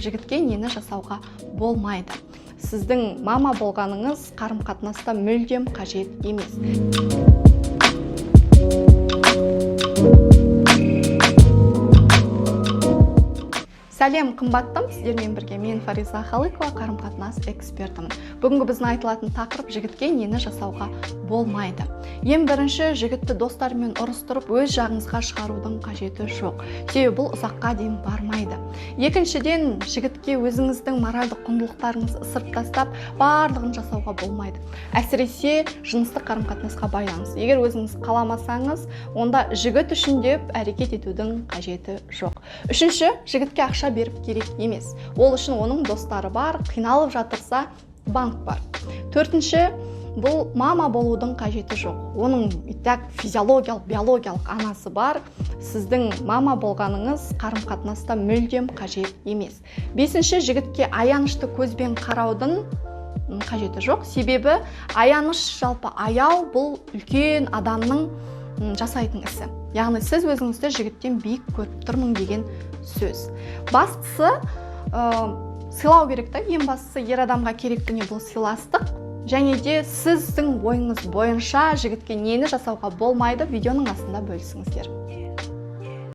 жігітке нені жасауға болмайды. Сіздің мама болғаныңыз қарым-қатынаста мүлдем қажет емес. Сәлем, қымбаттым, сіздермен бірге мен Фариза Халыкова, қарым-қатынас экспертімін. Бүгінгі біздің айтылатын тақырып жігітке нені жасауға болмайды. Ең бірінші, жігітті достарымен ұрыстырып, өз жағыңызға шығарудың қажеті жоқ. Себебі бұл ұзаққа дейін бармайды. Екіншіден, жігітке өзіңіздің моральдық құндылықтарыңызды ысырып тастап, барлығын жасауға болмайды. Әсіресе жыныстық қарым-қатынасқа байланысты. Егер өзіңіз қаламасаңыз, онда жігіт үшін деп әрекет етудің қажеті жоқ. Үшінші, жігітке ақша беріп керек емес. Ол үшін оның достары бар, қиналып жатырса, банк бар. Төртінші, бұл мама болудың қажеті жоқ. Оның физиологиялық, биологиялық анасы бар. Сіздің мама болғаныңыз қарым-қатынаста мүлдем қажет емес. Бесінші, жігітке аянышты көзбен қараудың қажеті жоқ. Себебі аяныш, жалпы аяу, бұл үлкен адамның жасайтын ісі. Яғни сіз өзіңізді жігіттен биік көріп тұрмын деген сөз. Бастысы сыйлау керек та, ең бастысы ер адамға керек дүние бұл сыйластық. Және де сіздің ойыңыз бойынша жігітке нені жасауға болмайды, видеоның астында бөлісіңіздер.